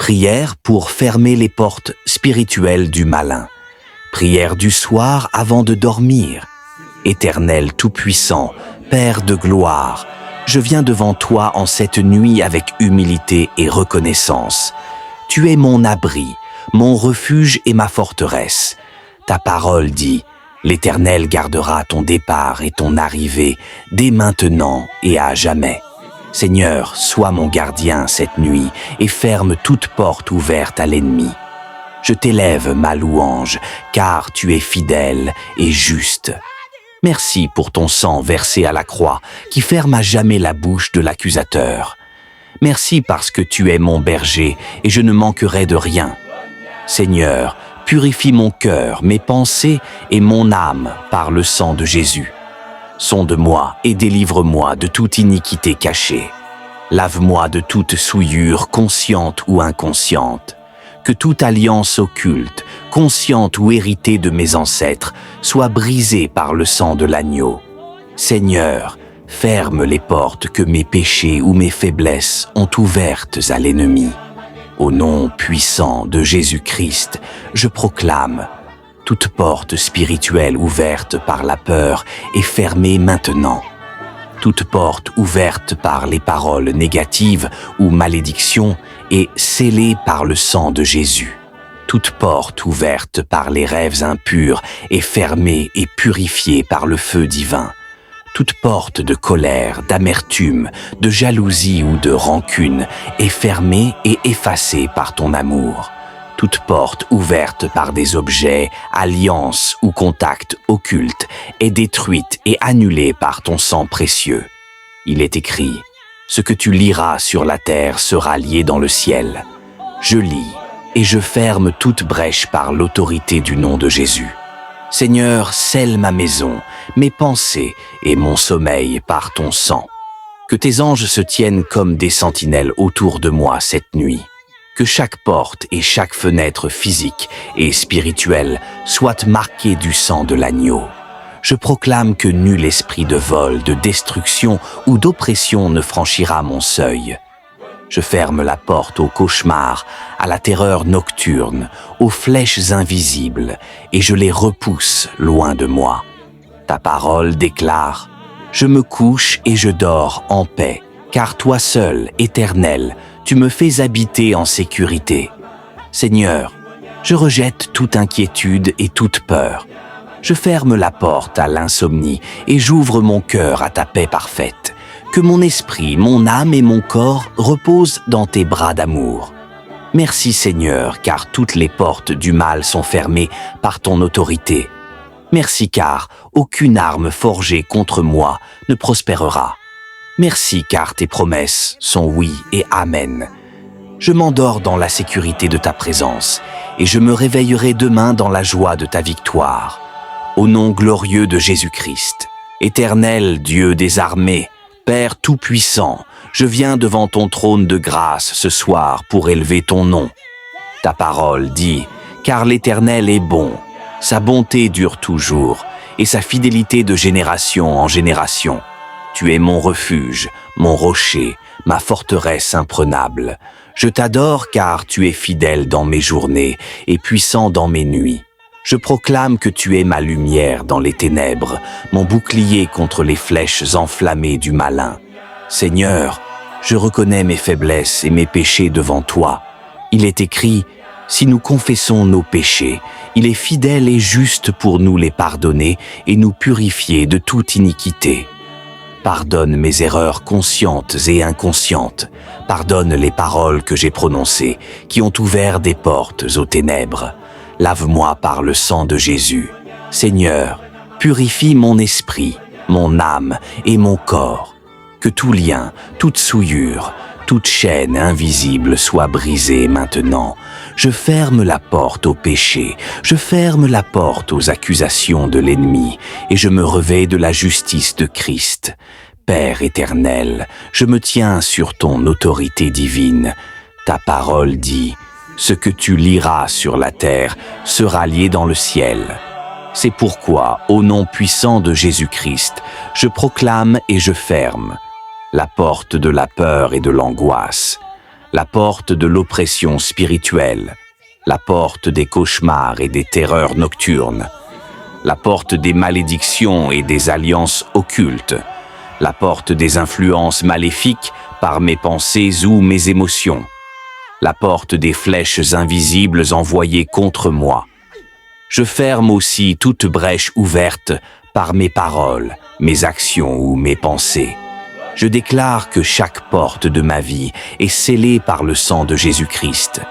Prière pour fermer les portes spirituelles du malin. Prière du soir avant de dormir. Éternel Tout-Puissant, Père de gloire, je viens devant toi en cette nuit avec humilité et reconnaissance. Tu es mon abri, mon refuge et ma forteresse. Ta parole dit, l'Éternel gardera ton départ et ton arrivée dès maintenant et à jamais. Seigneur, sois mon gardien cette nuit et ferme toute porte ouverte à l'ennemi. Je t'élève ma louange, car tu es fidèle et juste. Merci pour ton sang versé à la croix, qui ferme à jamais la bouche de l'accusateur. Merci parce que tu es mon berger et je ne manquerai de rien. Seigneur, purifie mon cœur, mes pensées et mon âme par le sang de Jésus. Sonde-moi et délivre-moi de toute iniquité cachée. Lave-moi de toute souillure consciente ou inconsciente. Que toute alliance occulte, consciente ou héritée de mes ancêtres, soit brisée par le sang de l'agneau. Seigneur, ferme les portes que mes péchés ou mes faiblesses ont ouvertes à l'ennemi. Au nom puissant de Jésus-Christ, je proclame, toute porte spirituelle ouverte par la peur est fermée maintenant. Toute porte ouverte par les paroles négatives ou malédictions est scellée par le sang de Jésus. Toute porte ouverte par les rêves impurs est fermée et purifiée par le feu divin. Toute porte de colère, d'amertume, de jalousie ou de rancune est fermée et effacée par ton amour. Toute porte ouverte par des objets, alliances ou contacts occultes est détruite et annulée par ton sang précieux. Il est écrit, « Ce que tu liras sur la terre sera lié dans le ciel. » Je lis et je ferme toute brèche par l'autorité du nom de Jésus. Seigneur, scelle ma maison, mes pensées et mon sommeil par ton sang. Que tes anges se tiennent comme des sentinelles autour de moi cette nuit. Que chaque porte et chaque fenêtre physique et spirituelle soient marquées du sang de l'agneau. Je proclame que nul esprit de vol, de destruction ou d'oppression ne franchira mon seuil. Je ferme la porte aux cauchemars, à la terreur nocturne, aux flèches invisibles, et je les repousse loin de moi. Ta parole déclare, « Je me couche et je dors en paix, car toi seul, Éternel, tu me fais habiter en sécurité. Seigneur, je rejette toute inquiétude et toute peur. Je ferme la porte à l'insomnie et j'ouvre mon cœur à ta paix parfaite. Que mon esprit, mon âme et mon corps reposent dans tes bras d'amour. Merci Seigneur, car toutes les portes du mal sont fermées par ton autorité. Merci car aucune arme forgée contre moi ne prospérera. Merci car tes promesses sont oui et amen. Je m'endors dans la sécurité de ta présence et je me réveillerai demain dans la joie de ta victoire. Au nom glorieux de Jésus-Christ, Éternel Dieu des armées, Père Tout-Puissant, je viens devant ton trône de grâce ce soir pour élever ton nom. Ta parole dit, car l'Éternel est bon, sa bonté dure toujours et sa fidélité de génération en génération. Tu es mon refuge, mon rocher, ma forteresse imprenable. Je t'adore car tu es fidèle dans mes journées et puissant dans mes nuits. Je proclame que tu es ma lumière dans les ténèbres, mon bouclier contre les flèches enflammées du malin. Seigneur, je reconnais mes faiblesses et mes péchés devant toi. Il est écrit, si nous confessons nos péchés, il est fidèle et juste pour nous les pardonner et nous purifier de toute iniquité. Pardonne mes erreurs conscientes et inconscientes. Pardonne les paroles que j'ai prononcées, qui ont ouvert des portes aux ténèbres. Lave-moi par le sang de Jésus. Seigneur, purifie mon esprit, mon âme et mon corps. Que tout lien, toute souillure, toute chaîne invisible soit brisée maintenant. Je ferme la porte au péché, je ferme la porte aux accusations de l'ennemi et je me revêts de la justice de Christ. Père éternel, je me tiens sur ton autorité divine. Ta parole dit, ce que tu liras sur la terre sera lié dans le ciel. C'est pourquoi, au nom puissant de Jésus-Christ, je proclame et je ferme la porte de la peur et de l'angoisse, la porte de l'oppression spirituelle, la porte des cauchemars et des terreurs nocturnes, la porte des malédictions et des alliances occultes, la porte des influences maléfiques par mes pensées ou mes émotions, la porte des flèches invisibles envoyées contre moi. Je ferme aussi toute brèche ouverte par mes paroles, mes actions ou mes pensées. Je déclare que chaque porte de ma vie est scellée par le sang de Jésus-Christ.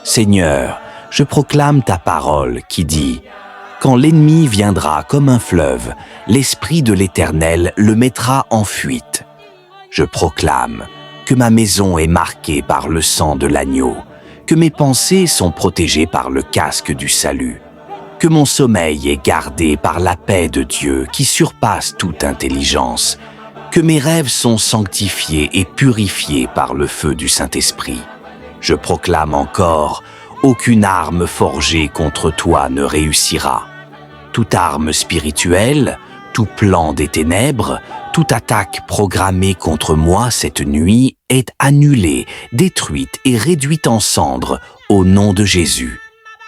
Seigneur, je proclame ta parole qui dit « Quand l'ennemi viendra comme un fleuve, l'Esprit de l'Éternel le mettra en fuite. » Je proclame que ma maison est marquée par le sang de l'agneau, que mes pensées sont protégées par le casque du salut, que mon sommeil est gardé par la paix de Dieu qui surpasse toute intelligence, que mes rêves sont sanctifiés et purifiés par le feu du Saint-Esprit. Je proclame encore, aucune arme forgée contre toi ne réussira. Toute arme spirituelle, tout plan des ténèbres, toute attaque programmée contre moi cette nuit est annulée, détruite et réduite en cendres au nom de Jésus.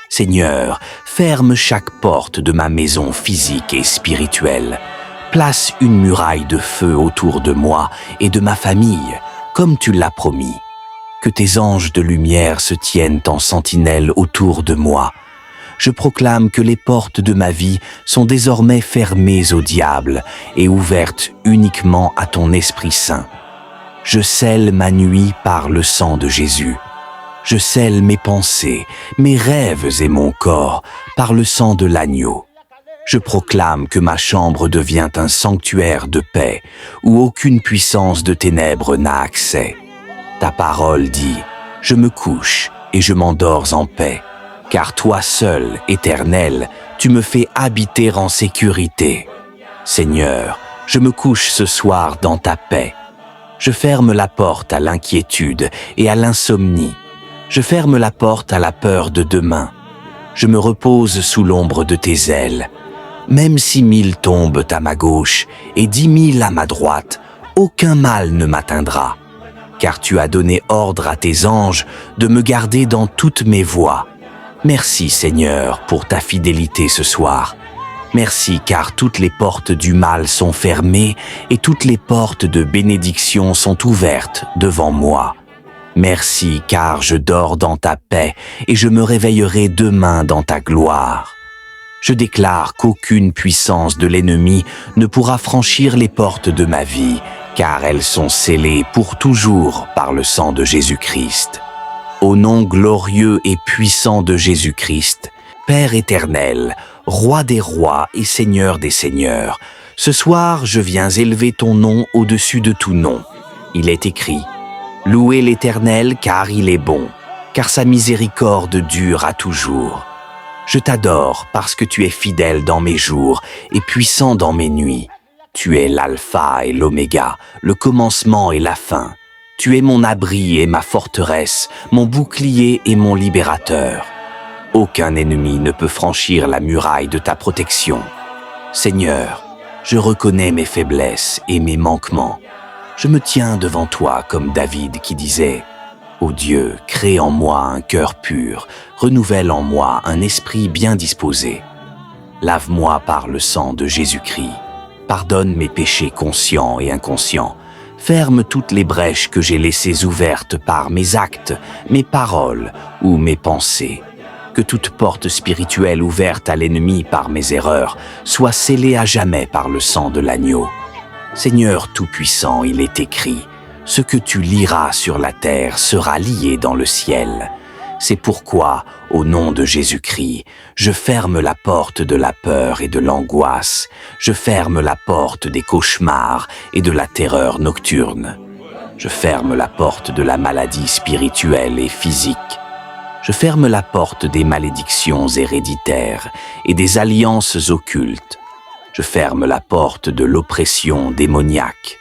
Seigneur, ferme chaque porte de ma maison physique et spirituelle. Place une muraille de feu autour de moi et de ma famille, comme tu l'as promis. Que tes anges de lumière se tiennent en sentinelle autour de moi. Je proclame que les portes de ma vie sont désormais fermées au diable et ouvertes uniquement à ton Esprit Saint. Je scelle ma nuit par le sang de Jésus. Je scelle mes pensées, mes rêves et mon corps par le sang de l'agneau. Je proclame que ma chambre devient un sanctuaire de paix où aucune puissance de ténèbres n'a accès. Ta parole dit « Je me couche et je m'endors en paix, car toi seul, Éternel, tu me fais habiter en sécurité. Seigneur, je me couche ce soir dans ta paix. Je ferme la porte à l'inquiétude et à l'insomnie. Je ferme la porte à la peur de demain. Je me repose sous l'ombre de tes ailes. Même si 1000 tombent à ma gauche et 10 000 à ma droite, aucun mal ne m'atteindra. Car tu as donné ordre à tes anges de me garder dans toutes mes voies. Merci Seigneur pour ta fidélité ce soir. Merci car toutes les portes du mal sont fermées et toutes les portes de bénédiction sont ouvertes devant moi. Merci car je dors dans ta paix et je me réveillerai demain dans ta gloire. Je déclare qu'aucune puissance de l'ennemi ne pourra franchir les portes de ma vie, car elles sont scellées pour toujours par le sang de Jésus-Christ. Au nom glorieux et puissant de Jésus-Christ, Père éternel, Roi des rois et Seigneur des seigneurs, ce soir je viens élever ton nom au-dessus de tout nom. Il est écrit « Louez l'Éternel car il est bon, car sa miséricorde dure à toujours. » Je t'adore parce que tu es fidèle dans mes jours et puissant dans mes nuits. Tu es l'alpha et l'oméga, le commencement et la fin. Tu es mon abri et ma forteresse, mon bouclier et mon libérateur. Aucun ennemi ne peut franchir la muraille de ta protection. Seigneur, je reconnais mes faiblesses et mes manquements. Je me tiens devant toi comme David qui disait « Ô Dieu, crée en moi un cœur pur, renouvelle en moi un esprit bien disposé. Lave-moi par le sang de Jésus-Christ. Pardonne mes péchés conscients et inconscients. Ferme toutes les brèches que j'ai laissées ouvertes par mes actes, mes paroles ou mes pensées. Que toute porte spirituelle ouverte à l'ennemi par mes erreurs soit scellée à jamais par le sang de l'agneau. Seigneur Tout-Puissant, il est écrit « Ce que tu liras sur la terre sera lié dans le ciel ». C'est pourquoi, au nom de Jésus-Christ, je ferme la porte de la peur et de l'angoisse. Je ferme la porte des cauchemars et de la terreur nocturne. Je ferme la porte de la maladie spirituelle et physique. Je ferme la porte des malédictions héréditaires et des alliances occultes. Je ferme la porte de l'oppression démoniaque.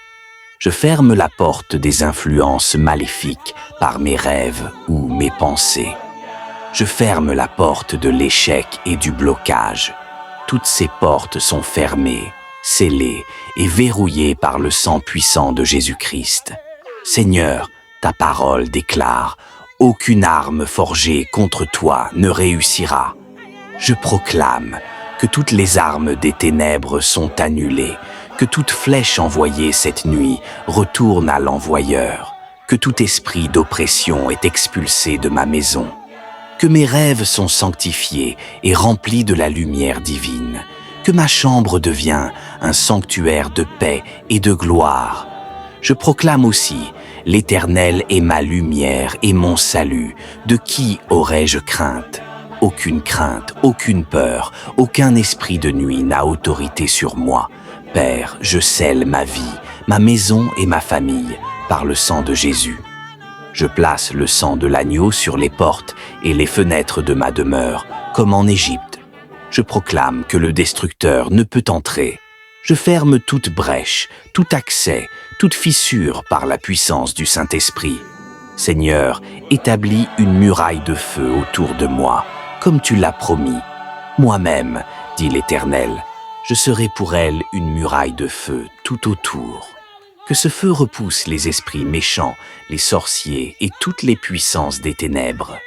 Je ferme la porte des influences maléfiques par mes rêves ou mes pensées. Je ferme la porte de l'échec et du blocage. Toutes ces portes sont fermées, scellées et verrouillées par le sang puissant de Jésus-Christ. Seigneur, Ta parole déclare: aucune arme forgée contre toi ne réussira. Je proclame que toutes les armes des ténèbres sont annulées, que toute flèche envoyée cette nuit retourne à l'envoyeur, que tout esprit d'oppression est expulsé de ma maison, que mes rêves sont sanctifiés et remplis de la lumière divine, que ma chambre devient un sanctuaire de paix et de gloire. Je proclame aussi: l'Éternel est ma lumière et mon salut. De qui aurais-je crainte? Aucune crainte, aucune peur, aucun esprit de nuit n'a autorité sur moi. Père, je scelle ma vie, ma maison et ma famille par le sang de Jésus. Je place le sang de l'agneau sur les portes et les fenêtres de ma demeure, comme en Égypte. Je proclame que le destructeur ne peut entrer. Je ferme toute brèche, tout accès, toute fissure par la puissance du Saint-Esprit. Seigneur, établis une muraille de feu autour de moi, comme tu l'as promis. Moi-même, dit l'Éternel, je serai pour elle une muraille de feu tout autour. Que ce feu repousse les esprits méchants, les sorciers et toutes les puissances des ténèbres.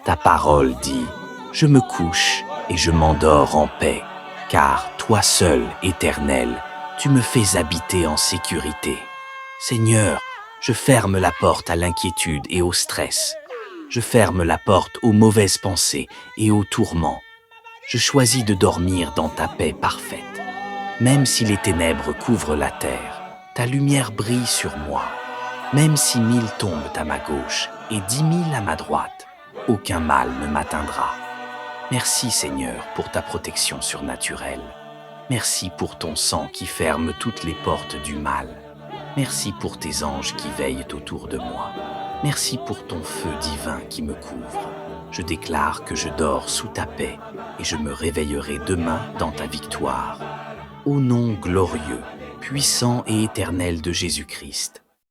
Ta parole dit: je me couche et je m'endors en paix, car toi seul, Éternel, tu me fais habiter en sécurité. Seigneur, je ferme la porte à l'inquiétude et au stress. Je ferme la porte aux mauvaises pensées et aux tourments. Je choisis de dormir dans ta paix parfaite. Même si les ténèbres couvrent la terre, ta lumière brille sur moi. Même si 1000 tombent à ma gauche et 10 000 à ma droite, aucun mal ne m'atteindra. Merci Seigneur pour ta protection surnaturelle. Merci pour ton sang qui ferme toutes les portes du mal. Merci pour tes anges qui veillent autour de moi. Merci pour ton feu divin qui me couvre. Je déclare que je dors sous ta paix et je me réveillerai demain dans ta victoire. Au nom glorieux, puissant et éternel de Jésus-Christ.